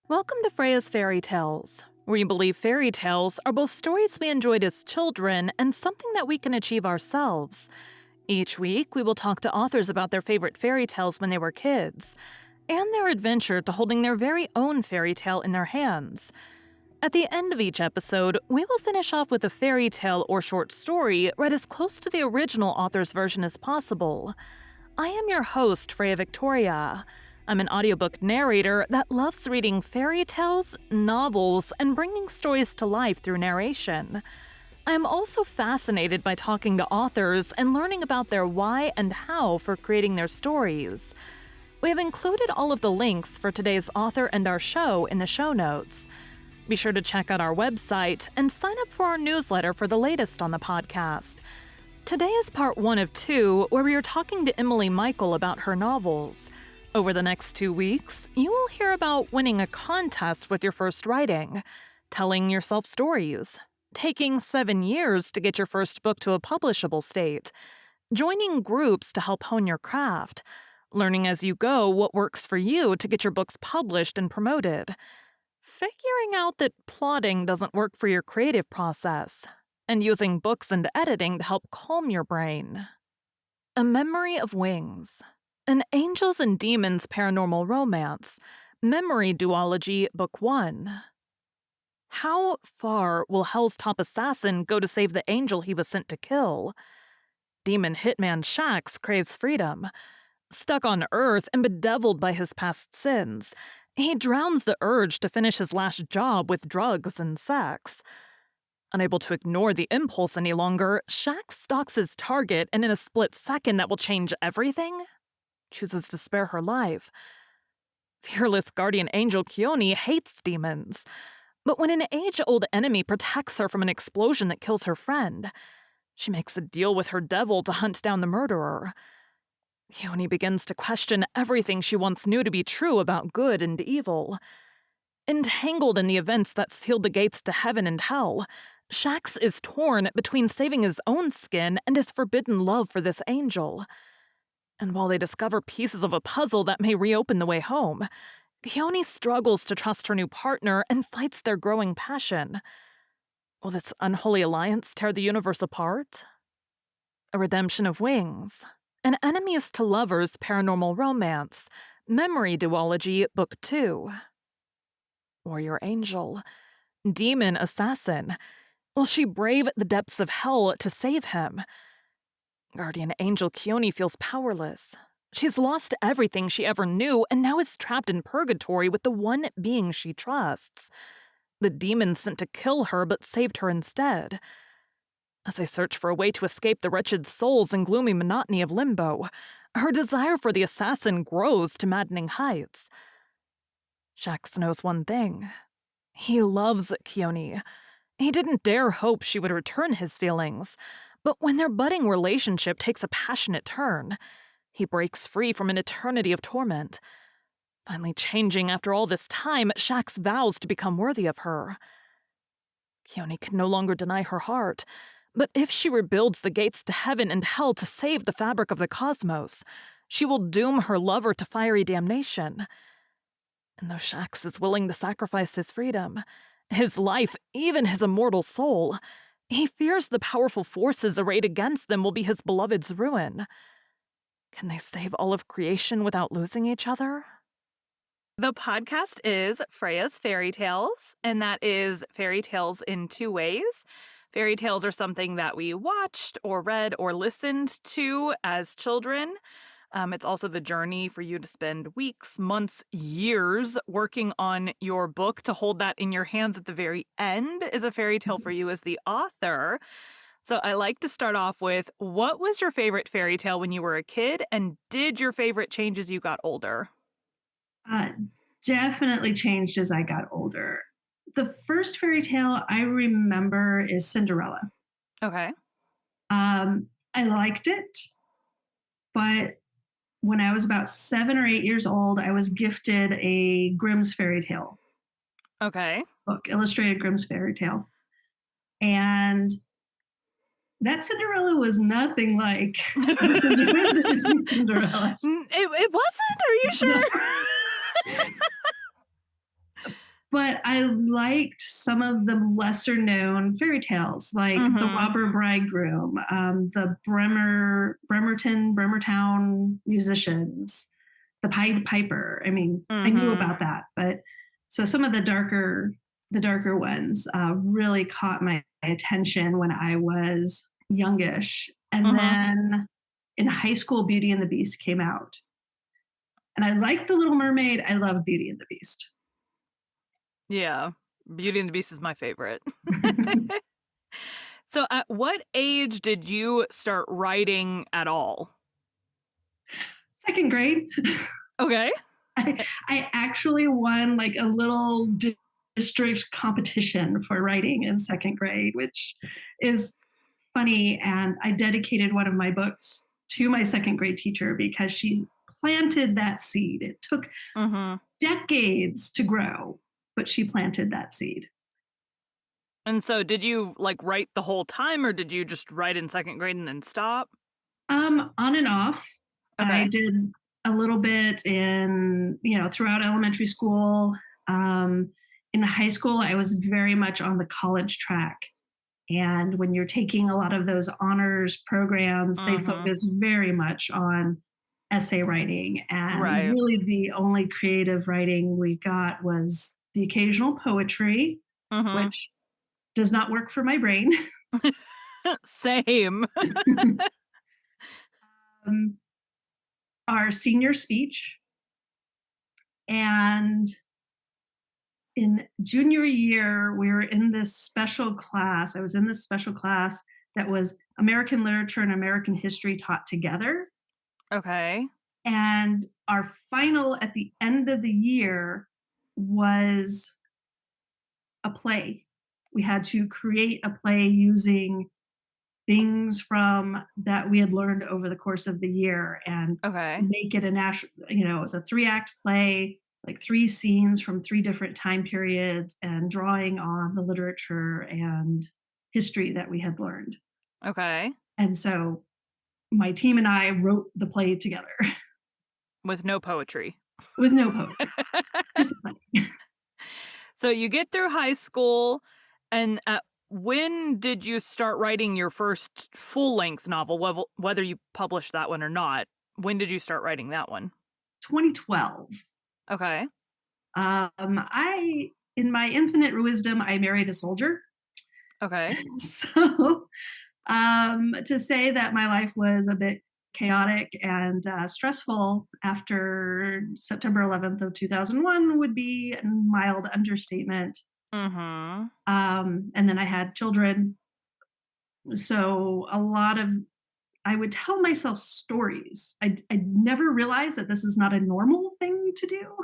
Welcome to Freya's Fairy Tales, where we believe fairy tales are both stories we enjoyed as children and something that we can achieve ourselves. Each week, we will talk to authors about their favorite fairy tales when they were kids, and their adventure to holding their very own fairy tale in their hands. At the end of each episode, we will finish off with a fairy tale or short story read as close to the original author's version as possible. I am your host, Freya Victoria. I'm an audiobook narrator that loves reading fairy tales, novels, and bringing stories to life through narration. I am also fascinated by talking to authors and learning about their why and how for creating their stories. We have included all of the links for today's author and our show in the show notes. Be sure to check out our website and sign up for our newsletter for the latest on the podcast. Today is part 1 of 2, where we are talking to Emily Michel about her novels. Over the next 2 weeks, you will hear about winning a contest with your first writing, telling yourself stories, taking 7 years to get your first book to a publishable state, joining groups to help hone your craft, learning as you go what works for you to get your books published and promoted, figuring out that plotting doesn't work for your creative process, and using books and editing to help calm your brain. A Memory of Wings. An Angels and Demons Paranormal Romance, Memory Duology, Book 1. How far will Hell's top assassin go to save the angel he was sent to kill? Demon hitman Shax craves freedom. Stuck on Earth and bedeviled by his past sins, he drowns the urge to finish his last job with drugs and sex. Unable to ignore the impulse any longer, Shax stalks his target, and in a split second that will change everything, chooses to spare her life. Fearless guardian angel Keone hates demons, but when an age-old enemy protects her from an explosion that kills her friend, she makes a deal with her devil to hunt down the murderer. Keone begins to question everything she once knew to be true about good and evil. Entangled in the events that sealed the gates to heaven and hell, Shax is torn between saving his own skin and his forbidden love for this angel. And while they discover pieces of a puzzle that may reopen the way home, Keone struggles to trust her new partner and fights their growing passion. Will this unholy alliance tear the universe apart? A Redemption of Wings. An Enemies to Lovers Paranormal Romance, Memory Duology, Book 2. Warrior Angel. Demon Assassin. Will she brave the depths of hell to save him? Guardian Angel Keone feels powerless. She's lost everything she ever knew and now is trapped in purgatory with the one being she trusts. The demon sent to kill her but saved her instead. As they search for a way to escape the wretched souls and gloomy monotony of limbo, her desire for the assassin grows to maddening heights. Shax knows one thing. He loves Keone. He didn't dare hope she would return his feelings. But when their budding relationship takes a passionate turn, he breaks free from an eternity of torment. Finally changing after all this time, Shax vows to become worthy of her. Keone can no longer deny her heart, but if she rebuilds the gates to heaven and hell to save the fabric of the cosmos, she will doom her lover to fiery damnation. And though Shax is willing to sacrifice his freedom, his life, even his immortal soul, he fears the powerful forces arrayed against them will be his beloved's ruin. Can they save all of creation without losing each other? The podcast is Freya's Fairy Tales, and that is fairy tales in 2 ways. Fairy tales are something that we watched or read or listened to as children. It's also the journey for you to spend weeks, months, years working on your book to hold that in your hands at the very end is a fairy tale for you as the author. So I like to start off with, what was your favorite fairy tale when you were a kid, and did your favorite change as you got older? Definitely changed as I got older. The first fairy tale I remember is Cinderella. Okay. I liked it, but when I was about 7 or 8 years old, I was gifted a Grimm's fairy tale Okay. book, illustrated Grimm's fairy tale. And that Cinderella was nothing like the Disney Cinderella. It wasn't? Are you sure? but I liked some of the lesser known fairy tales, like the Mhm. Robber Bridegroom, the Bremertown musicians, the Pied Piper. I mean, I knew Mhm. about that, but so some of the darker ones really caught my attention when I was youngish, and Mhm. then in high school, Beauty and the Beast came out, and I liked the Little Mermaid. I love Beauty and the Beast. Yeah. Beauty and the Beast is my favorite. So, at what age did you start writing at all? Second grade. Okay. I, Eh, I actually won like a little district competition for writing in second grade, which is funny. And I dedicated one of my books to my second grade teacher because she planted that seed. It took Mhm. decades to grow, but she planted that seed. And so did you, like, write the whole time, or did you just write in 2nd grade and then stop? On and off. I Okay. did a little bit in, throughout elementary school. Um, in high school, I was very much on the college track. And when you're taking a lot of those honors programs, they Mhm. focus very much on essay writing. And Right. really, the only creative writing we got was the occasional poetry, Mhm. which does not work for my brain. Same. um, our senior speech. And in junior year, we were in this special class. I was in this special class that was American literature and American history taught together. Okay. And our final at the end of the year was a play. We had to create a play using things from that we had learned over the course of the year and Okay. make it a national, it was a 3-act play, like 3 scenes from 3 different time periods and drawing on the literature and history that we had learned. Okay. And so my team and I wrote the play together With no poetry. with no poetry, just a play. So you get through high school, and when did you start writing your first full-length novel, whether you published that one or not? When did you start writing that one? 2012. Okay. I in my infinite wisdom, I married a soldier. Okay. So to say that my life was a bit chaotic and stressful after September 11th of 2001 would be a mild understatement. Mhm. And then I had children. So a lot of I would tell myself stories. I never realized that this is not a normal thing to do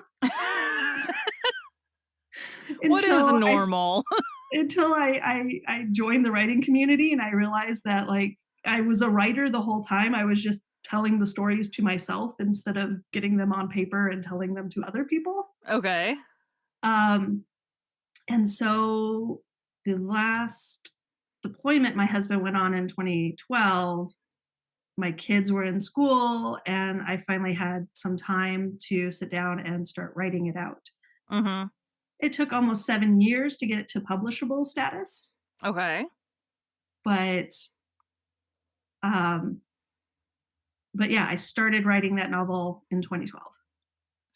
What is until normal? I joined the writing community and I realized that like I was a writer the whole time. I was just telling the stories to myself instead of getting them on paper and telling them to other people. Okay. Um, and so the last deployment my husband went on in 2012, my kids were in school and I finally had some time to sit down and start writing it out. Mhm. It took almost 7 years to get it to publishable status, Okay. but um, yeah, I started writing that novel in 2012.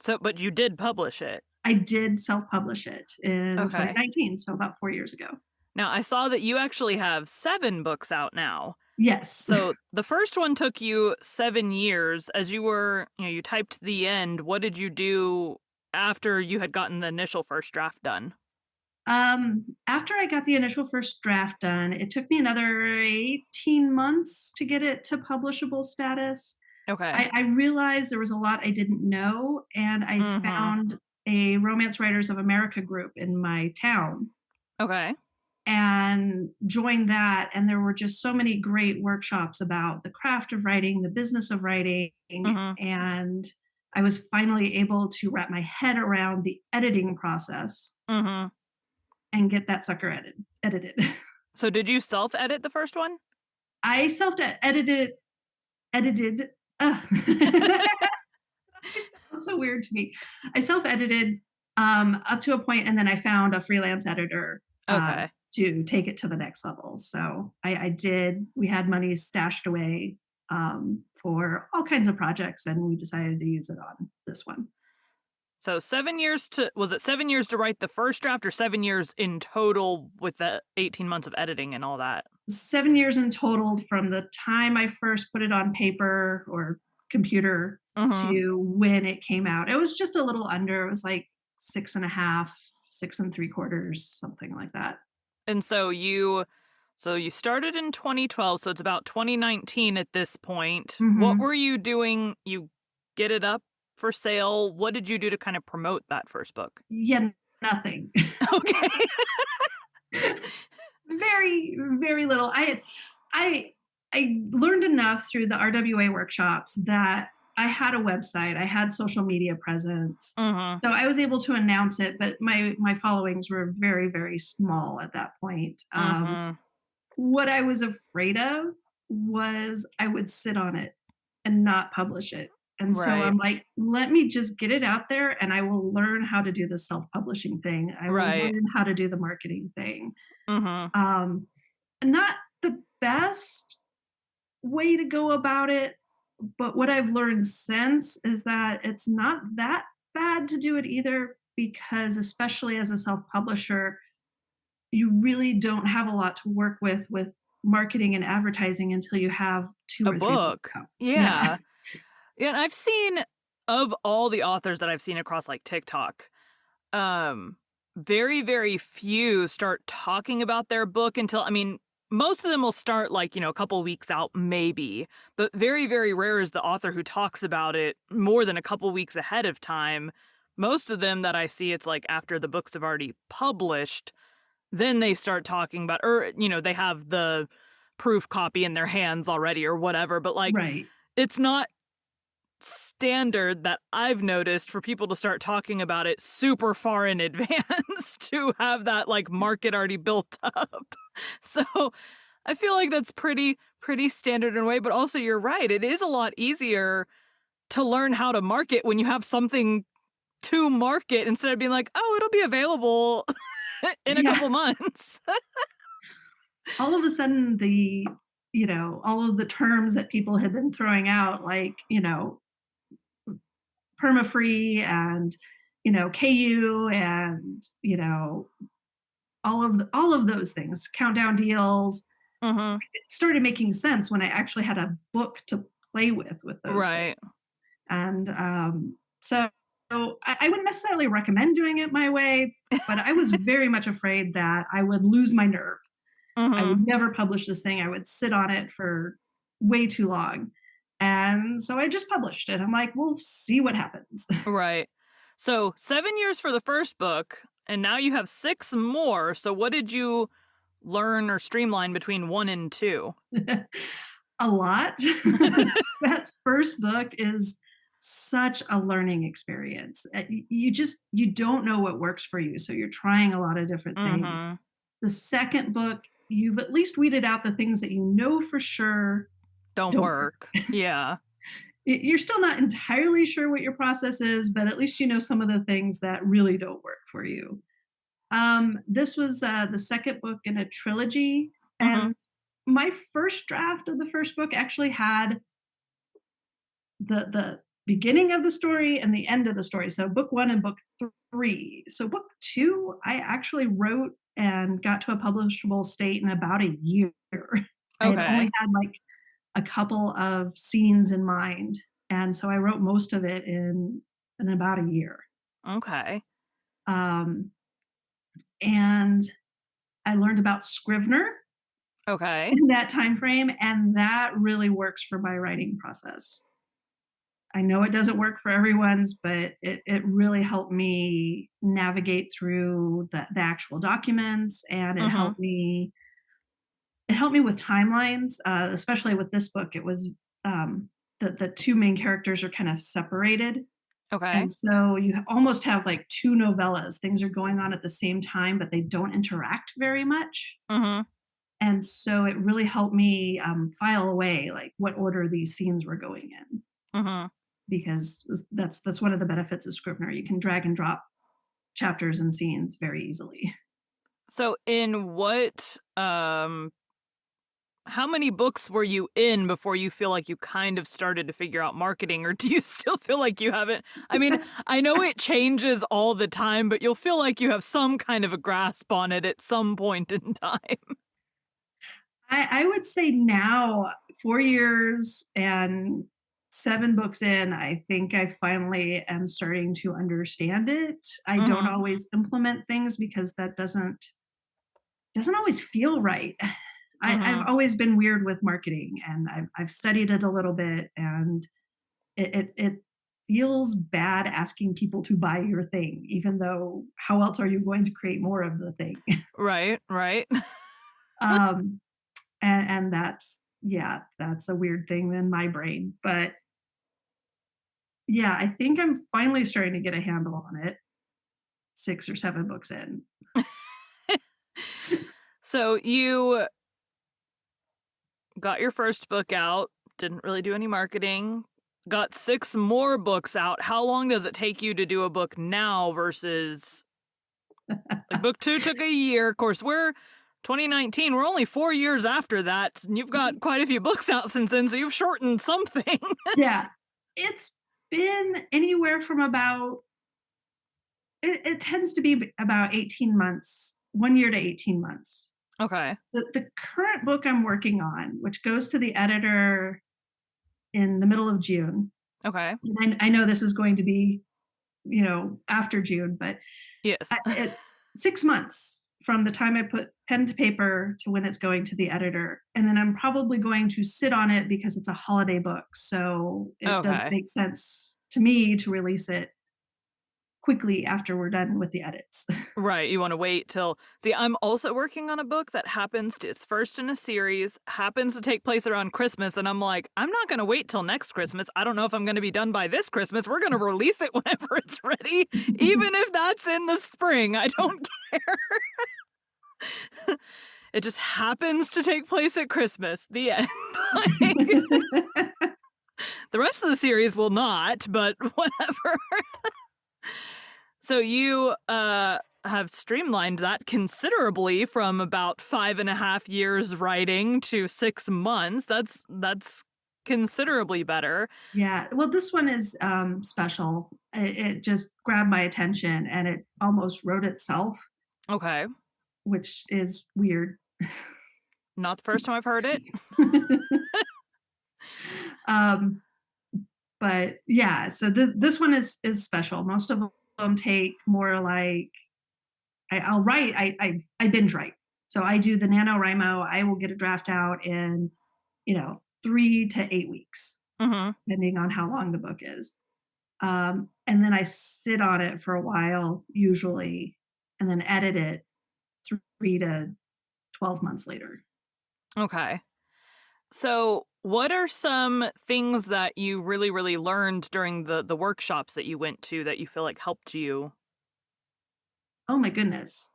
So but you did publish it. I did self-publish it in Okay. 2019, so about 4 years ago. Now I saw that you actually have 7 books out now. Yes. So the first one took you 7 years. As you were, you typed the end. What did you do after you had gotten the initial first draft done? After I got the initial first draft done, it took me another 18 months to get it to publishable status. Okay. I realized there was a lot I didn't know, and I Mhm. found a Romance Writers of America group in my town Okay. and joined that. And there were just so many great workshops about the craft of writing, the business of writing. Mhm. And I was finally able to wrap my head around the editing process Mhm. and get that sucker edited. So did you self-edit the first one? I self edited. It sounds so weird to me. I self edited Up to a point, and then I found a freelance editor Okay. to take it to the next level. So I did. We had money stashed away for all kinds of projects, and we decided to use it on this one. So 7 years to was it 7 years to write the first draft or 7 years in total with the 18 months of editing and all that? 7 years in total from the time I first put it on paper or computer Mhm. to when it came out. It was just a little under. It was like six and a half, six and three quarters, something like that. And so you started in 2012, so it's about 2019 at this point. What Hmm. were you doing? You get it up for sale. What did you do to kind of promote that first book? Yeah, nothing. Okay. Very, very little. I I learned enough through the RWA workshops that I had a website, I had social media presence. Mhm. So I was able to announce it, but my followings were very, very small at that point. Mhm. What I was afraid of was I would sit on it and not publish it. And so Right. I'm like, let me just get it out there and I will learn how to do the self-publishing thing. I will Right. learn how to do the marketing thing. Mhm. Um, Not the best way to go about it, but what I've learned since is that it's not that bad to do it either because especially as a self-publisher, you really don't have a lot to work with marketing and advertising until you have 2 A or 3 books book. out. Yeah. Yeah. Yeah, and I've seen of all the authors that I've seen across like TikTok, um, very, very few start talking about their book until most of them will start like, a couple weeks out maybe, but very, very rare is the author who talks about it more than a couple weeks ahead of time. Most of them that I see, it's like after the books have already published, then they start talking about, or, they have the proof copy in their hands already or whatever, but like Right. it's not standard that I've noticed for people to start talking about it super far in advance to have that like market already built up. So I feel like that's pretty standard in a way, but also you're right. It is a lot easier to learn how to market when you have something to market instead of being like, oh, it'll be available in a Yeah. couple months. All of a sudden all of the terms that people had been throwing out, like, perma-free and, KU and, all of those things, countdown deals, Mhm. it started making sense when I actually had a book to play with those things. Right. And so I wouldn't necessarily recommend doing it my way, but I was very much afraid that I would lose my nerve. I would Mhm. never publish this thing. I would sit on it for way too long. And so I just published it. I'm like, we'll see what happens. Right. So 7 years for the first book, and now you have 6 more, so what did you learn or streamline between 1 and 2? A lot. That first book is such a learning experience. You don't know what works for you, so you're trying a lot of different things. Mhm. The second book, you've at least weeded out the things that you know for sure Don't don't work. work. Yeah. You're still not entirely sure what your process is, but at least you know some of the things that really don't work for you. This was the second book in a trilogy, Mhm. and my first draft of the first book actually had the beginning of the story and the end of the story. So book one and book three. So book two, I actually wrote and got to a publishable state in about a year. I had only Okay. had like a couple of scenes in mind, and so I wrote most of it in about a year. Okay. Um, and I learned about Scrivener Okay. in that time frame, and that really works for my writing process. I know it doesn't work for everyone's, but it really helped me navigate through the actual documents, and Mhm. it helped me with timelines, especially with this book. It was the two main characters are kind of separated, Okay. and so you almost have like two novellas. Things are going on at the same time, but they don't interact very much. Mhm. And so it really helped me file away like what order these scenes were going in Mhm. because that's one of the benefits of Scrivener. You can drag and drop chapters and scenes very easily. So in what how many books were you in before you feel like you kind of started to figure out marketing, or do you still feel like you haven't? I mean, I know it changes all the time, but you'll feel like you have some kind of a grasp on it at some point in time. I would say now, 4 years and 7 books in, I think I finally am starting to understand it. I don't Mhm. always implement things because that doesn't always feel right. I've Mhm. always been weird with marketing, and I've studied it a little bit, and it feels bad asking people to buy your thing, even though how else are you going to create more of the thing? Right, right. Um, and that's yeah, that's a weird thing in my brain. But yeah, I think I'm finally starting to get a handle on it 6 or 7 books in. So you got your first book out, didn't really do any marketing, got 6 more books out. How long does it take you to do a book now versus like book 2 took a year. Of course, we're 2019. We're only 4 years after that, and you've got quite a few books out since then, so you've shortened something. Yeah. It's been anywhere from about it tends to be about 18 months, 1 year to 18 months. Okay. The current book I'm working on, which goes to the editor in the middle of June, Okay. and I know this is going to be, after June, but Yes. it's 6 months from the time I put pen to paper to when it's going to the editor, and then I'm probably going to sit on it because it's a holiday book, so it doesn't Okay. make sense to me to release it quickly after we're done with the edits. Right, you wanna wait till see, I'm also working on a book that happens to it's first in a series, happens to take place around Christmas, and I'm like, "I'm not gonna wait till next Christmas. I don't know if I'm gonna be done by this Christmas. We're gonna release it whenever it's ready, even if that's in the spring. I don't It just happens to take place at Christmas. The end. Like, the rest of the series will not, but whatever. So you have streamlined that considerably from about 5.5 years writing to 6 months. That's considerably better. Yeah, well, this one is, special. It just grabbed my attention, and it almost wrote itself, Okay. which is weird. Not the first time I've heard it. Um, but yeah, so this one is special. Most of them take more like I'll write. I binge write. So I do the NaNoWriMo. I will get a draft out in 3 to 8 weeks, Mhm. depending on how long the book is. And then I sit on it for a while, usually, and then edit it 3 to 12 months later. Okay. So, what are some things that you really, really learned during the workshops that you went to that you feel like helped you? Oh my goodness.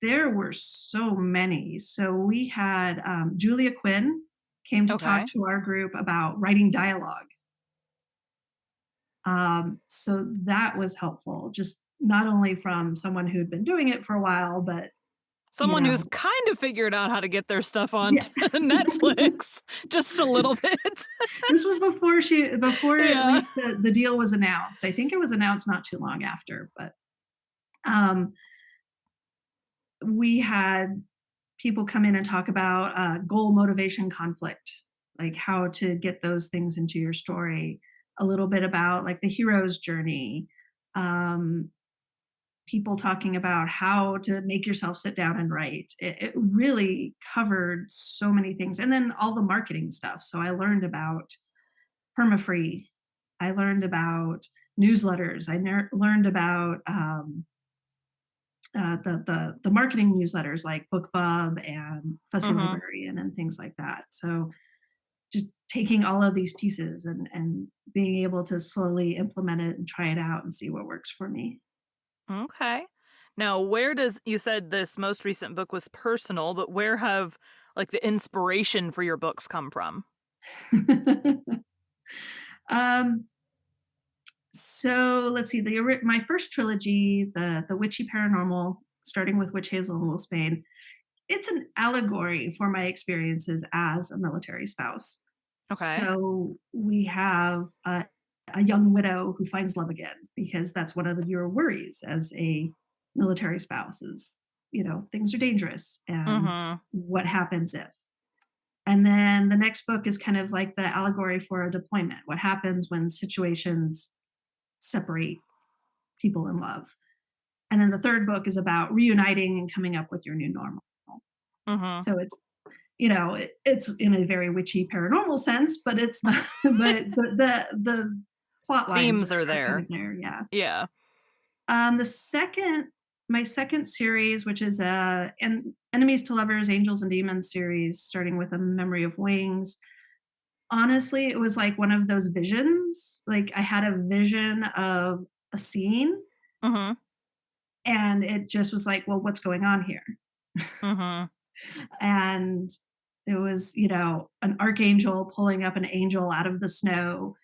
There were so many. So we had Julia Quinn came to talk Okay. to our group about writing dialogue. So that was helpful, just not only from someone who'd been doing it for a while, but you Someone who's know, kind of figured out how to get their stuff on yeah. Netflix just a little bit. This was before at Yeah. least the deal was announced. I think it was announced not too long after, but um, we had people come in and talk about goal, motivation, conflict, like how to get those things into your story. A little bit about like the hero's journey. Um, People talking about how to make yourself sit down and write. It really covered so many things, and then all the marketing stuff. So I learned about permafree. I learned about newsletters. Learned about the marketing newsletters like BookBub and Fussy Mhm. Librarian and things like that. So just taking all of these pieces and being able to slowly implement it and try it out and see what works for me. Okay. Now, where does you said this most recent book was personal, but where have like the inspiration for your books come from? um, So let's see. My first trilogy, the Witchy Paranormal, starting with Witch Hazel and Wolfsbane, it's an allegory for my experiences as a military spouse. Okay. So we have a young widow who finds love again because that's one of your worries as a military spouse is, things are dangerous and Mhm. what happens if. And then the next book is kind of like the allegory for a deployment. What happens when situations separate people in love? And then the third book is about reuniting and coming up with your new normal. Mhm. So it's in a very witchy paranormal sense, but it's not. But the plot lines Themes are are kind of there. there. Yeah. Yeah. The second My second series, which is an Enemies to Lovers, Angels and Demons series, starting with A Memory of Wings. Honestly, it was like one of those visions. Like I had a vision of a scene, Mhm. and it just was like, well, what's going on here? Mhm. And it was, an archangel pulling up an angel out of the snow,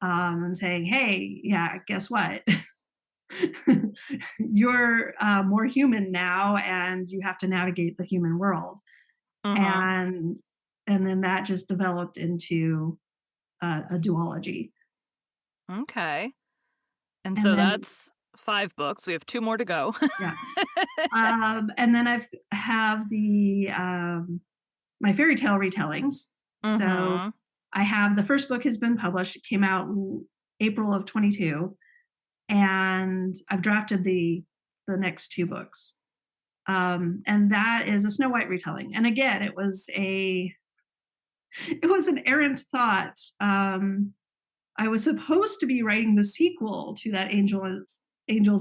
and saying, hey, yeah, guess what? You're more human now, and you have to navigate the human world. Mhm. And then that just developed into a duology. Okay. And And so then, that's 5 books. We have 2 more to go. yeah. And then have the my fairy tale retellings. So Mhm. I have the first book has been published. It came out April of 22, and I've drafted the next two books. And that is a Snow White retelling. And again, it was an errant thought. I was supposed to be writing the sequel to that Angels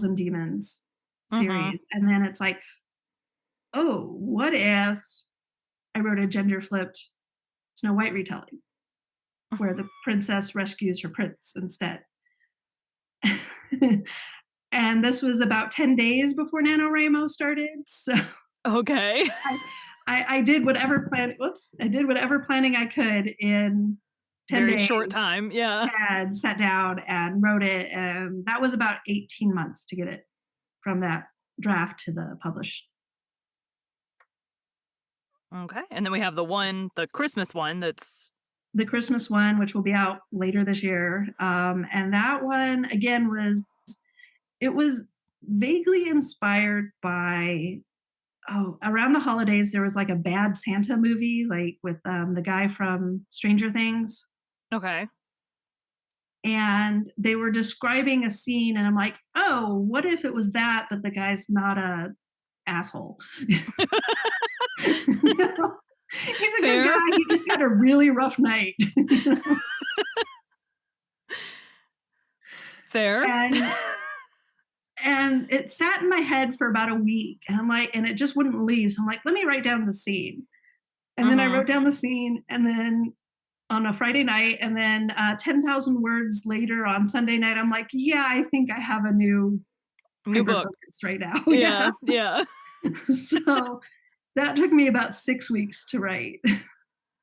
and Demons Mhm. series, and then it's like, oh, what if I wrote a gender flipped Snow White retelling where the princess rescues her prince instead? And this was about 10 days before NaNoWriMo started. So Okay. I, I did whatever I did whatever planning I could in 10 Very days short time. Yeah. and sat down and wrote it. And that was about 18 months to get it from that draft to the publish. Okay. And then we have the Christmas one that's The Christmas one, which will be out later this year. And that one again it was vaguely inspired by, around the holidays there was like a bad Santa movie, like with the guy from Stranger Things, okay. and they were describing a scene, and I'm like, oh, what if it was that, but the guy's not a asshole. He's a good Fair. guy. He just had a really rough night. Fair. and it sat in my head for about a week, and I'm like, and it just wouldn't leave. So I'm like, let me write down the scene. And then I Mhm. wrote down the scene, and then on a Friday night, and then 10,000 words later on Sunday night, I'm like, yeah, I think I have a new New hyper book. focus right now. Yeah. Yeah. Yeah. So that took me about 6 weeks to write.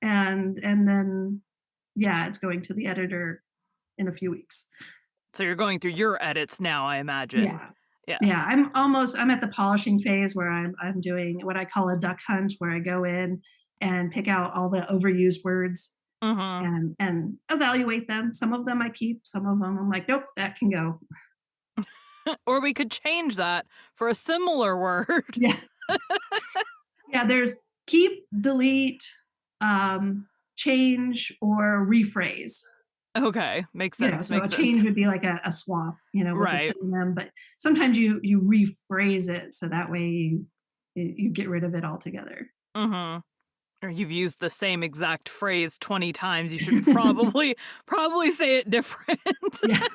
And then, yeah, it's going to the editor in a few weeks. So you're going through your edits now, I imagine. Yeah. Yeah. Yeah, I'm at the polishing phase where I'm doing what I call a duck hunt, where I go in and pick out all the overused words Mhm. and evaluate them. Some of them I keep, some of them I'm like, nope, that can go. Or we could change that for a similar word. Yeah. Yeah, there's keep, delete, change, or rephrase. Okay. Makes sense. So a Makes sense. change would be like a swap, with a Right. synonym, but sometimes you rephrase it so that way you get rid of it altogether. Mhm. Or you've used the same exact phrase 20 times. You should probably say it different. Yeah.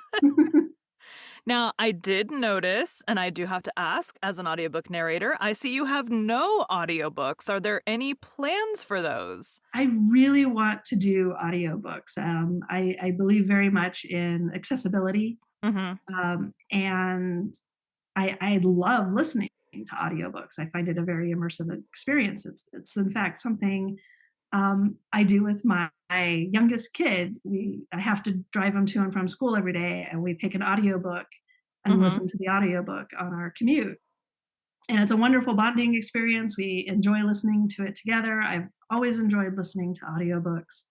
Now, I did notice, and I do have to ask as an audiobook narrator, I see you have no audiobooks. Are there any plans for those? I really want to do audiobooks. I believe very much in accessibility, Mhm. and I love listening to audiobooks. I find it a very immersive experience. It's in fact something I do with my youngest kid. I have to drive him to and from school every day, and we pick an audiobook and Mhm. listen to the audiobook on our commute. And it's a wonderful bonding experience. We enjoy listening to it together. I've always enjoyed listening to audiobooks.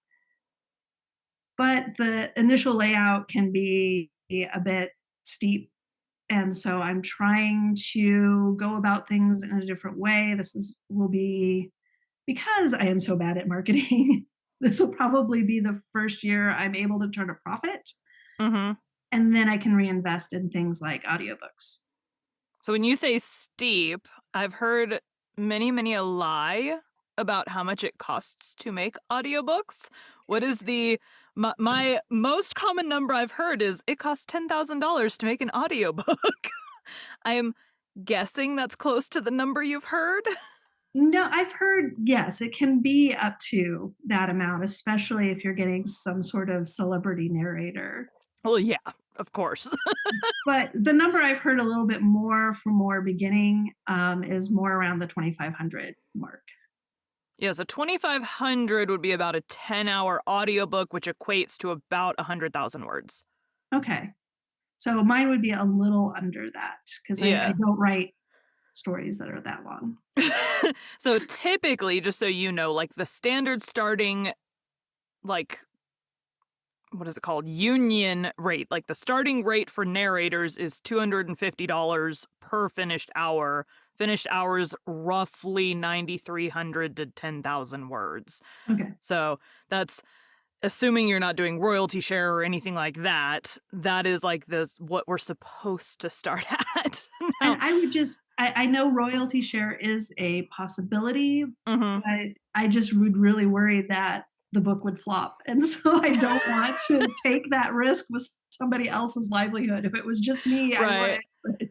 But the initial layout can be a bit steep. And so I'm trying to go about things in a different way. Will be because I am so bad at marketing. This will probably be the first year I'm able to turn a profit, Mhm. and then I can reinvest in things like audiobooks. So when you say steep, I've heard many a lie about how much it costs to make audiobooks. What is my most common number I've heard is it costs $10,000 to make an audiobook. I am guessing that's close to the number you've heard. No, I've heard, yes, it can be up to that amount, especially if you're getting some sort of celebrity narrator. Well, yeah, of course. But the number I've heard a little bit more for more beginning is more around the 2,500 mark. Yeah, so 2,500 would be about a 10-hour audiobook, which equates to about 100,000 words. Okay. So mine would be a little under that because I Yeah. don't write stories that are that long. So typically, just so you know, like the standard starting, like, what is it called? Union rate. Like the starting rate for narrators is $250 per finished hour. Finished hours roughly 9,300 to 10,000 words. Okay. So that's assuming you're not doing royalty share or anything like that. That is like this what we're supposed to start at. And Now, I would just I know royalty share is a possibility, mhm. but I just would really worry that the book would flop. And so I don't want to take that risk with somebody else's livelihood. If it was just me, I would. Right.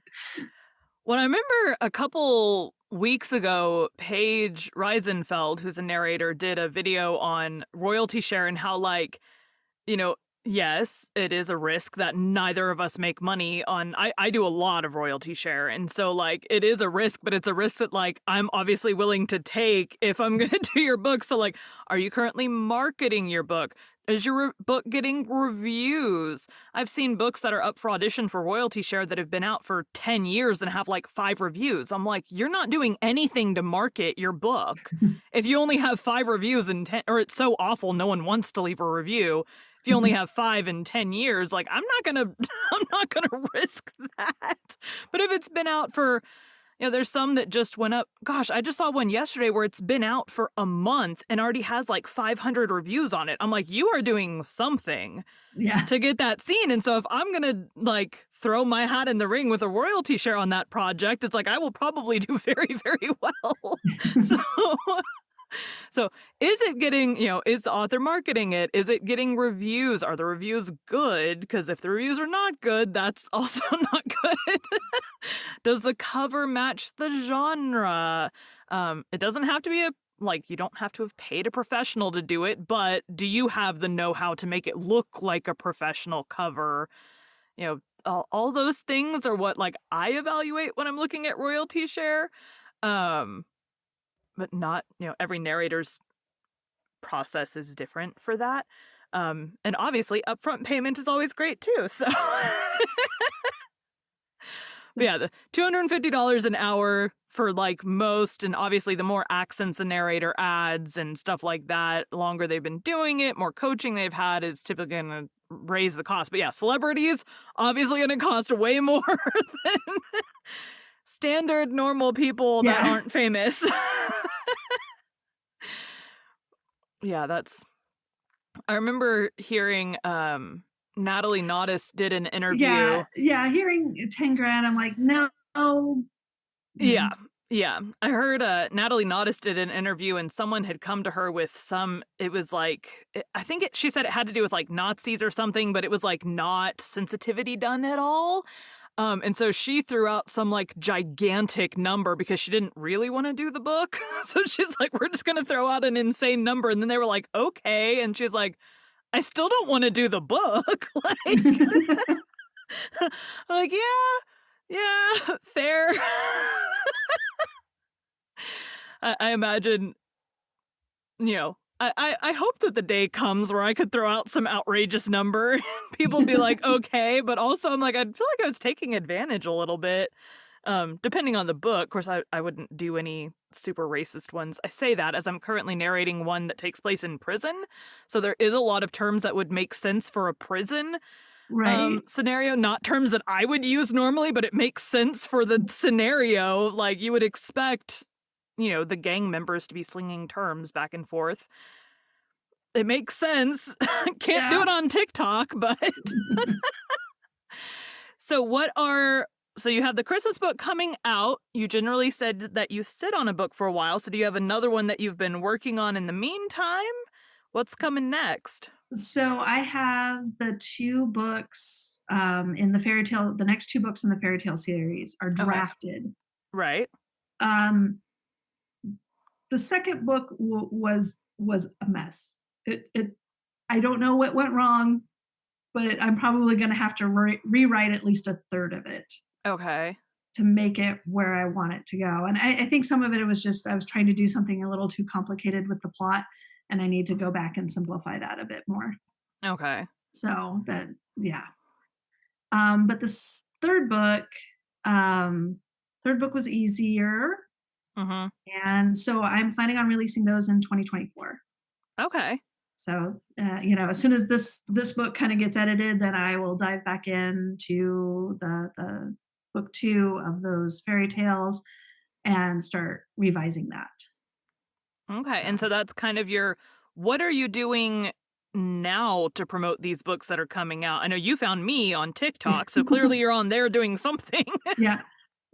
Well, I remember a couple weeks ago, Paige Reisenfeld, who's a narrator, did a video on royalty share and how, like, you know, yes, it is a risk that neither of us make money on. I do a lot of royalty share. And so, like, it is a risk, but it's a risk that, like, I'm obviously willing to take if I'm going to do your book. So, like, are you currently marketing your book? Is your book getting reviews? I've seen books that are up for audition for royalty share that have been out for 10 years and have like 5 reviews. I'm like, you're not doing anything to market your book. If you only have 5 reviews in 10, or it's so awful no one wants to leave a review, if you only have 5 in 10 years, like I'm not gonna I'm not gonna risk that. But if it's been out for, there's some that just went up. Gosh, I just saw one yesterday where it's been out for a month and already has like 500 reviews on it. I'm like, you are doing something Yeah. to get that seen. And so if I'm gonna like throw my hat in the ring with a royalty share on that project, it's like I will probably do very, very well. So so is it getting, is the author marketing it? Is it getting reviews? Are the reviews good? Because if the reviews are not good, that's also not good. Does the cover match the genre? It doesn't have to be you don't have to have paid a professional to do it, but do you have the know-how to make it look like a professional cover? All those things are what like I evaluate when I'm looking at royalty share. Um, but not, every narrator's process is different for that. And obviously upfront payment is always great too. So but yeah, the $250 an hour for like most, and obviously the more accents a narrator adds and stuff like that, longer they've been doing it, more coaching they've had, it's typically gonna raise the cost. But yeah, celebrities obviously gonna cost way more than standard normal people that Yeah. aren't famous. Yeah, that's I remember hearing Natalie Naudus did an Yeah. interview. Yeah. Hearing 10 grand, I'm like, no. Yeah. Mm, Yeah. I heard Natalie Naudus did an interview and someone had come to her with some it was like I think she said it had to do with like Nazis or something, but it was like not sensitivity done at all. And so she threw out some like gigantic number because she didn't really want to do the book. So she's like, we're just gonna throw out an insane number. And then they were like, okay. And she's like, I still don't want to do the book. Like, yeah, fair. I imagine, I hope that the day comes where I could throw out some outrageous number and people be like, okay, but also I'm like, I feel like I was taking advantage a little bit. Depending on the book. Of course, I wouldn't do any super racist ones. I say that as I'm currently narrating one that takes place in prison. So there is a lot of terms that would make sense for a prison Right. scenario, not terms that I would use normally, but it makes sense for the scenario. Like you would expect, the gang members to be slinging terms back and forth. It makes sense. Can't do Yeah. it on TikTok, but so so you have the Christmas book coming out. You generally said that you sit on a book for a while. So do you have another one that you've been working on in the meantime? What's coming next? So I have the 2 books, in the next 2 books in the fairy tale series are Okay. drafted. Right. Um, the second book was a mess. It I don't know what went wrong, but I'm probably gonna have to rewrite at least a third of it Okay. to make it where I want it to go. And I think some of it was just I was trying to do something a little too complicated with the plot, and I need to go back and simplify that a bit more. Okay. So that yeah. But this um, third book was easier, Mm-hmm. and so I'm planning on releasing those in 2024. Okay. So, as soon as this book kind of gets edited, then I will dive back into the book 2 of those fairy tales and start revising that. Okay. So, And so that's kind of what are you doing now to promote these books that are coming out? I know you found me on yeah. TikTok, so clearly you're on there doing something. Yeah.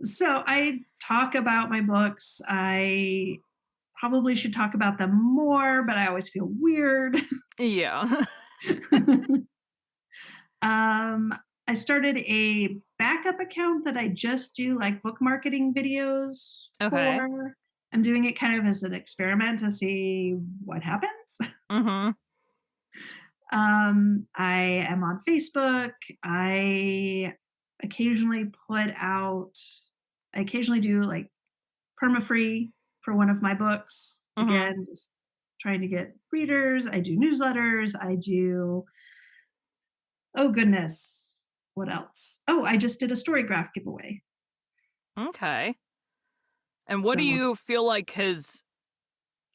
So I talk about my books. I probably should talk about them more, but I always feel weird. Yeah. um, I started a backup account that I just do like book marketing videos Okay. for. I'm doing it kind of as an experiment to see what happens. Mm-hmm. I am on Facebook. I occasionally put out, I occasionally do like perma-free for one of my books. Mm-hmm. Again, just trying to get readers. I do newsletters. I do, oh goodness, what else? Oh, I just did a story graph giveaway. Okay. And what do So you feel like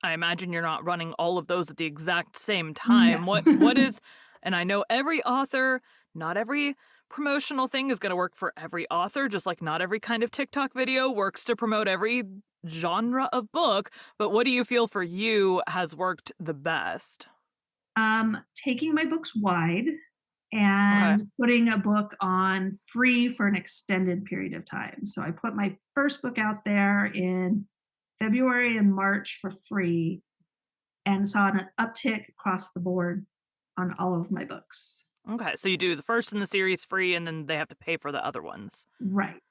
I imagine you're not running all of those at the exact same no. time. What is and I know every author, not every promotional thing is going to work for every author, just like not every kind of TikTok video works to promote every genre of book, but what do you feel for you has worked the best? Taking my books wide Okay. and putting a book on free for an extended period of time. So I put my first book out there in February and March for free and saw an uptick across the board on all of my books. Okay, so you do the first in the series free and then they have to pay for the other ones, Right.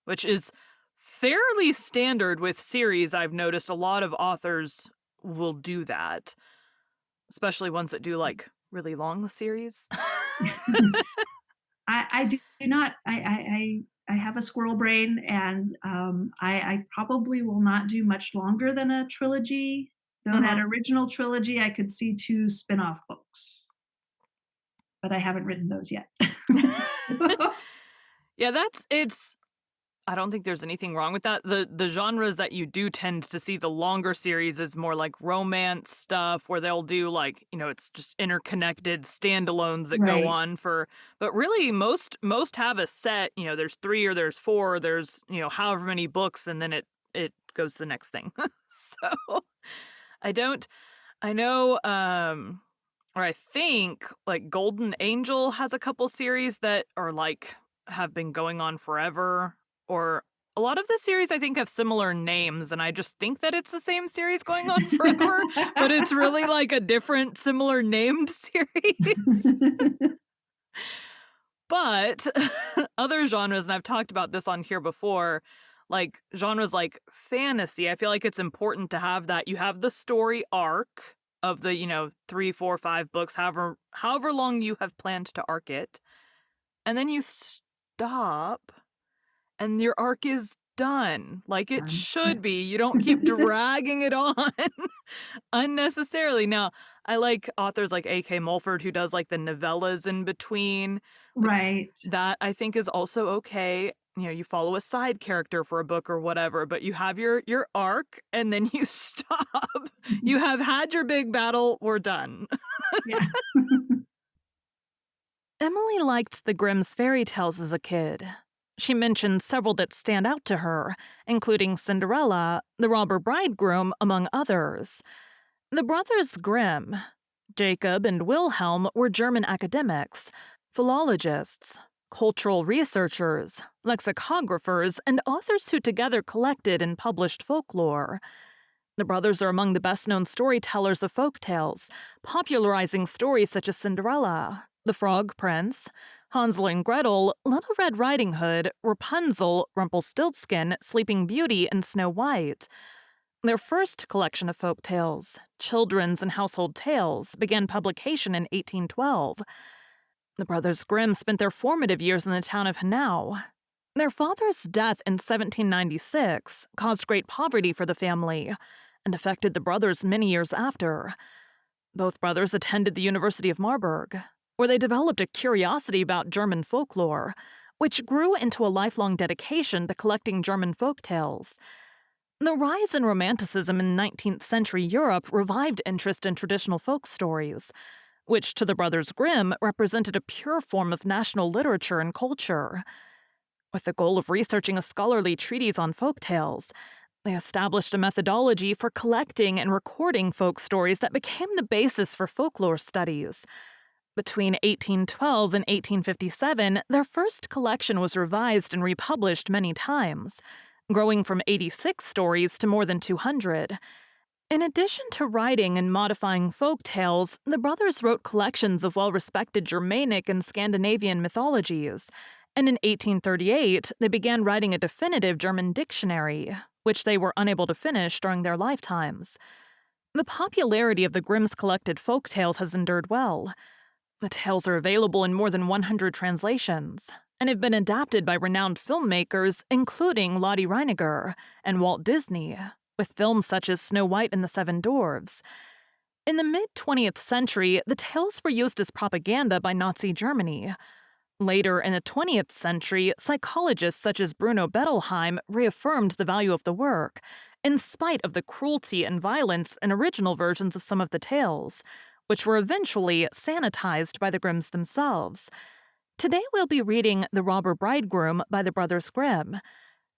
which is fairly standard with series. I've noticed a lot of authors will do that. Especially ones that do, like, really long series. I do not I have a squirrel brain and I probably will not do much longer than a trilogy. Though that Mhm. original trilogy I could see 2 spin-off books, but I haven't written those yet. Yeah, I don't think there's anything wrong with that. The genres that you do tend to see the longer series is more like romance stuff where they'll do, like, it's just interconnected standalones that go Right. on but really most have a set, there's 3 or there's 4, or there's, however many books, and then it goes to the next thing. So, I don't I know, or I think, like, Golden Angel has a couple series that are, like, have been going on forever, or a lot of the series I think have similar names, and I just think that it's the same series going on forever, but it's really, like, a different similar named series. But other genres, and I've talked about this on here before, like, genres like fantasy, I feel like it's important to have that. You have the story arc of the, 3, 4, 5 books, however long you have planned to arc it, and then you stop, and your arc is done, like it Done. should Yeah. be. You don't keep dragging it on unnecessarily. Now, I like authors like A.K. Mulford who does, like, the novellas in between. Like, Right. that I think is also okay. You follow a side character for a book or whatever, but you have your arc and then you stop. You have had your big battle, we're done. Yeah. Emily liked the Grimm's fairy tales as a kid. She mentioned several that stand out to her, including Cinderella, The Robber Bridegroom, among others. The brothers Grimm, Jacob and Wilhelm, were German academics, philologists, cultural researchers, lexicographers, and authors who together collected and published folklore. The brothers are among the best-known storytellers of folk tales, popularizing stories such as Cinderella, The Frog Prince, Hansel and Gretel, Little Red Riding Hood, Rapunzel, Rumpelstiltskin, Sleeping Beauty, and Snow White. Their first collection of folk tales, Children's and Household Tales, began publication in 1812. The brothers Grimm spent their formative years in the town of Hanau. Their father's death in 1796 caused great poverty for the family and affected the brothers many years after. Both brothers attended the University of Marburg, where they developed a curiosity about German folklore, which grew into a lifelong dedication to collecting German folk tales. The rise in Romanticism in 19th century Europe revived interest in traditional folk stories, which to the brothers Grimm represented a pure form of national literature and culture. With the goal of researching a scholarly treatise on folk tales, they established a methodology for collecting and recording folk stories that became the basis for folklore studies. Between 1812 and 1857, their first collection was revised and republished many times, growing from 86 stories to more than 200. In addition to writing and modifying folk tales, the brothers wrote collections of well-respected Germanic and Scandinavian mythologies, and in 1838 they began writing a definitive German dictionary, which they were unable to finish during their lifetimes. The popularity of the Grimm's collected folk tales has endured well. The tales are available in more than 100 translations, and have been adapted by renowned filmmakers including Lottie Reiniger and Walt Disney, with films such as Snow White and the Seven Dwarfs. In the mid-20th century, the tales were used as propaganda by Nazi Germany. Later in the 20th century, psychologists such as Bruno Bettelheim reaffirmed the value of the work, in spite of the cruelty and violence in original versions of some of the tales, which were eventually sanitized by the Grimms themselves. Today we'll be reading The Robber Bridegroom by the Brothers Grimm.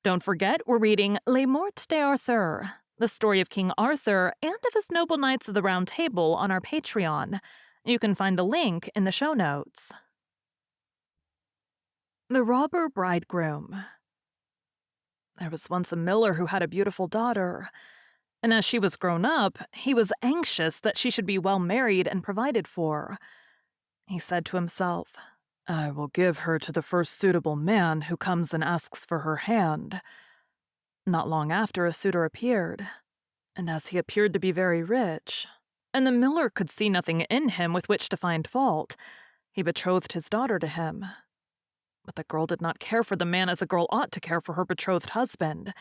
Don't forget, we're reading Les Morts d'Arthur, the story of King Arthur and of his noble knights of the Round Table on our Patreon. You can find the link in the show notes. The Robber Bridegroom. There was once a miller who had a beautiful daughter, and as she was grown up, he was anxious that she should be well married and provided for. He said to himself, "I will give her to the first suitable man who comes and asks for her hand." Not long after, a suitor appeared, and as he appeared to be very rich, and the miller could see nothing in him with which to find fault, he betrothed his daughter to him. But the girl did not care for the man as a girl ought to care for her betrothed husband.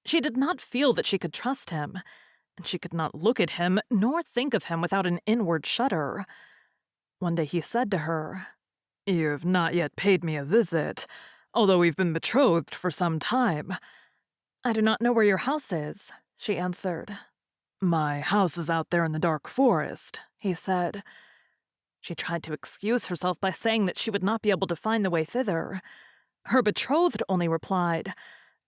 She did not feel that she could trust him, and she could not look at him nor think of him without an inward shudder. One day he said to her, "You have not yet paid me a visit, although we've been betrothed for some time." "I do not know where your house is," she answered. "My house is out there in the dark forest," he said. She tried to excuse herself by saying that she would not be able to find the way thither. Her betrothed only replied,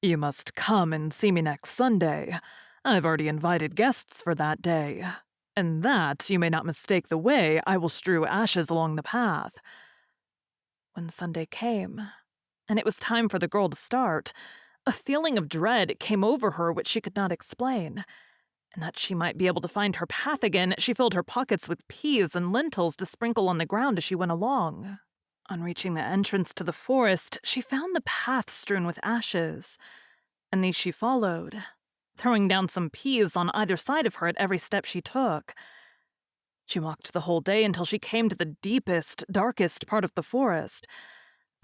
"You must come and see me next Sunday. I've already invited guests for that day. And that you may not mistake the way, I will strew ashes along the path." When Sunday came, and it was time for the girl to start, a feeling of dread came over her which she could not explain. And that she might be able to find her path again, she filled her pockets with peas and lentils to sprinkle on the ground as she went along. On reaching the entrance to the forest, she found the path strewn with ashes, and these she followed, throwing down some peas on either side of her at every step she took. She walked the whole day until she came to the deepest, darkest part of the forest.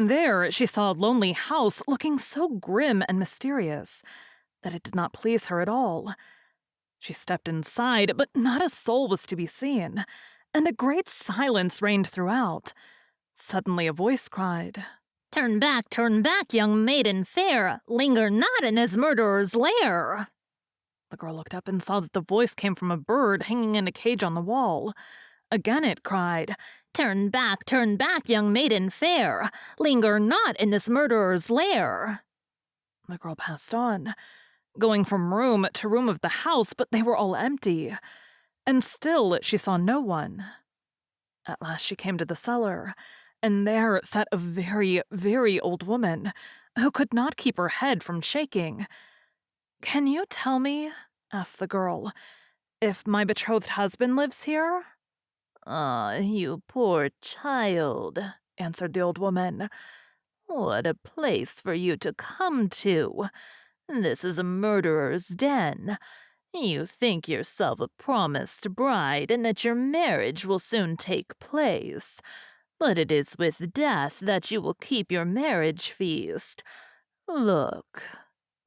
There she saw a lonely house looking so grim and mysterious that it did not please her at all. She stepped inside, but not a soul was to be seen, and a great silence reigned throughout. Suddenly a voice cried, turn back, young maiden fair. Linger not in this murderer's lair." The girl looked up and saw that the voice came from a bird hanging in a cage on the wall. Again it cried, turn back, young maiden fair. Linger not in this murderer's lair." The girl passed on, going from room to room of the house, but they were all empty. And still she saw no one. At last she came to the cellar, and there sat a very, very old woman who could not keep her head from shaking. "Can you tell me," asked the girl, "if my betrothed husband lives here?" "Ah, you poor child," answered the old woman. "What a place for you to come to. This is a murderer's den. You think yourself a promised bride and that your marriage will soon take place. But it is with death that you will keep your marriage feast. Look,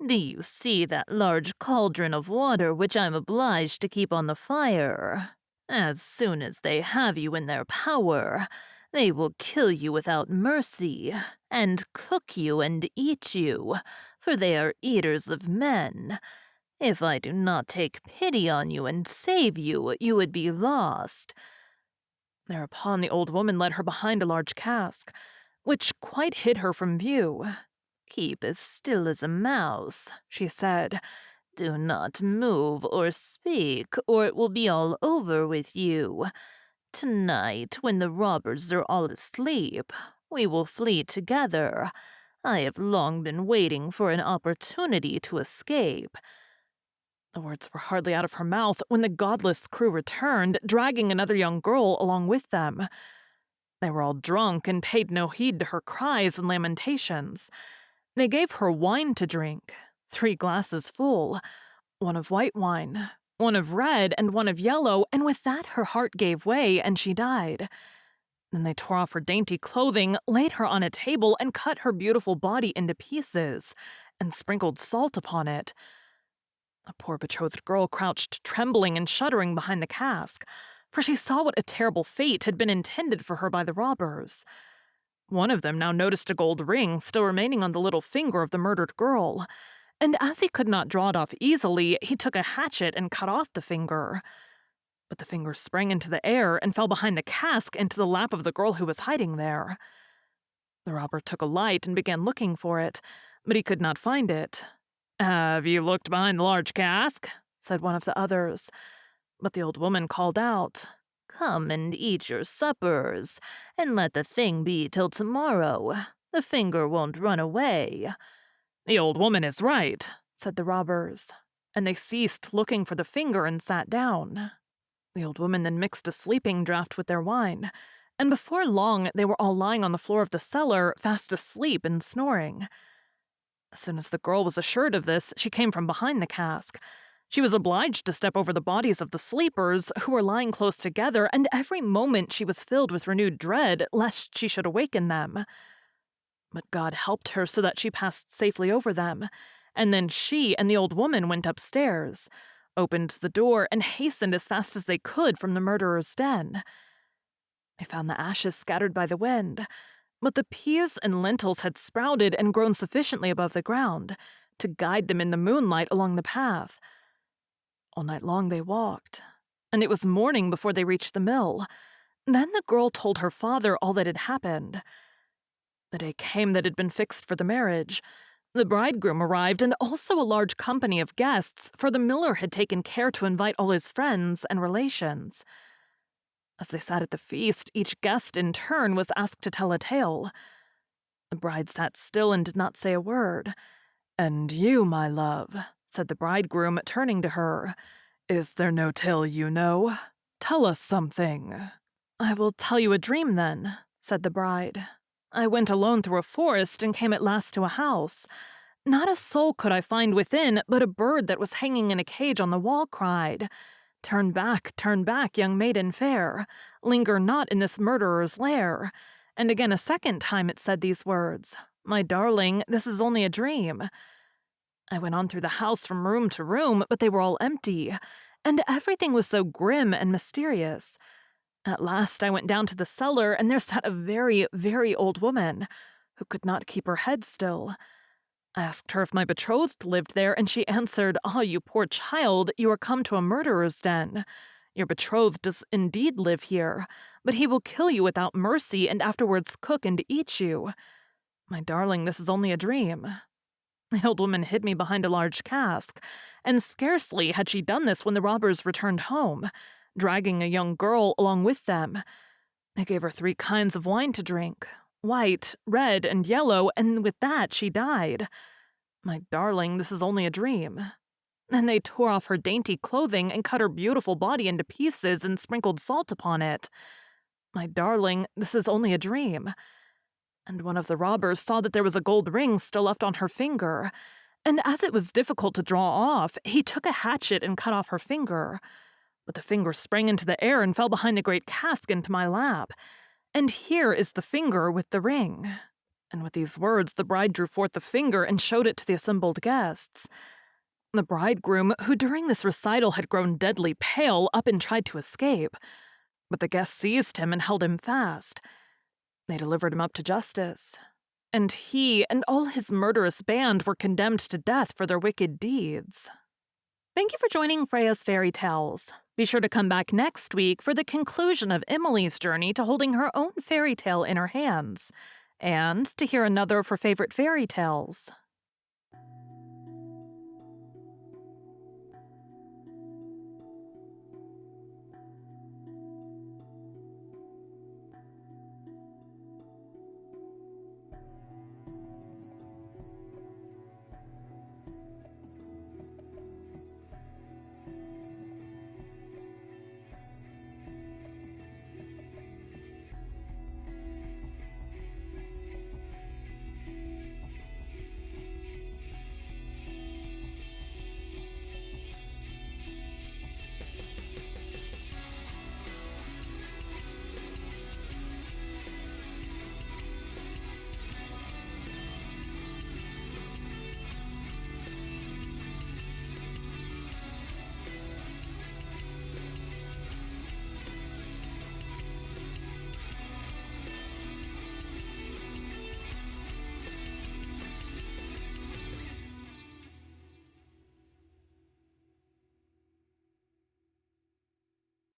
do you see that large cauldron of water which I'm obliged to keep on the fire? As soon as they have you in their power, they will kill you without mercy, and cook you and eat you, for they are eaters of men. If I do not take pity on you and save you, you would be lost." Thereupon the old woman led her behind a large cask, which quite hid her from view. "Keep as still as a mouse," she said. "Do not move or speak, or it will be all over with you. Tonight, when the robbers are all asleep, we will flee together. I have long been waiting for an opportunity to escape." The words were hardly out of her mouth when the godless crew returned, dragging another young girl along with them. They were all drunk and paid no heed to her cries and lamentations. They gave her wine to drink, 3 glasses full, one of white wine, one of red, and one of yellow, and with that her heart gave way and she died. Then they tore off her dainty clothing, laid her on a table, and cut her beautiful body into pieces, and sprinkled salt upon it. The poor betrothed girl crouched trembling and shuddering behind the cask, for she saw what a terrible fate had been intended for her by the robbers. One of them now noticed a gold ring still remaining on the little finger of the murdered girl, and as he could not draw it off easily, he took a hatchet and cut off the finger. But the finger sprang into the air and fell behind the cask into the lap of the girl who was hiding there. The robber took a light and began looking for it, but he could not find it. "Have you looked behind the large cask?" said one of the others. But the old woman called out, "Come and eat your suppers, and let the thing be till tomorrow. The finger won't run away." "The old woman is right," said the robbers, and they ceased looking for the finger and sat down. The old woman then mixed a sleeping draught with their wine, and before long they were all lying on the floor of the cellar, fast asleep and snoring. As soon as the girl was assured of this, she came from behind the cask. She was obliged to step over the bodies of the sleepers, who were lying close together, and every moment she was filled with renewed dread lest she should awaken them. But God helped her so that she passed safely over them, and then she and the old woman went upstairs, opened the door, and hastened as fast as they could from the murderer's den. They found the ashes scattered by the wind, but the peas and lentils had sprouted and grown sufficiently above the ground to guide them in the moonlight along the path. All night long they walked, and it was morning before they reached the mill. Then the girl told her father all that had happened. The day came that had been fixed for the marriage. The bridegroom arrived, and also a large company of guests, for the miller had taken care to invite all his friends and relations. As they sat at the feast, each guest in turn was asked to tell a tale. The bride sat still and did not say a word. "And you, my love," said the bridegroom, turning to her, "is there no tale you know? Tell us something." "I will tell you a dream, then," said the bride. "I went alone through a forest and came at last to a house. Not a soul could I find within, but a bird that was hanging in a cage on the wall cried, 'Turn back, young maiden fair. Linger not in this murderer's lair. And again a second time it said these words, "My darling, this is only a dream." I went on through the house from room to room, but they were all empty, and everything was so grim and mysterious. At last I went down to the cellar, and there sat a very, very old woman who could not keep her head still. I asked her if my betrothed lived there, and she answered, "Ah, you poor child, you are come to a murderer's den. Your betrothed does indeed live here, but he will kill you without mercy and afterwards cook and eat you. My darling, this is only a dream." The old woman hid me behind a large cask, and scarcely had she done this when the robbers returned home, dragging a young girl along with them. They gave her 3 kinds of wine to drink, white, red, and yellow, and with that she died. My darling, this is only a dream. And they tore off her dainty clothing and cut her beautiful body into pieces and sprinkled salt upon it. My darling, this is only a dream. And one of the robbers saw that there was a gold ring still left on her finger, and as it was difficult to draw off, he took a hatchet and cut off her finger. But the finger sprang into the air and fell behind the great cask into my lap. And here is the finger with the ring. And with these words, the bride drew forth the finger and showed it to the assembled guests. The bridegroom, who during this recital had grown deadly pale, up and tried to escape, but the guests seized him and held him fast. They delivered him up to justice, and he and all his murderous band were condemned to death for their wicked deeds. Thank you for joining Freya's Fairy Tales. Be sure to come back next week for the conclusion of Emily's journey to holding her own fairy tale in her hands, and to hear another of her favorite fairy tales.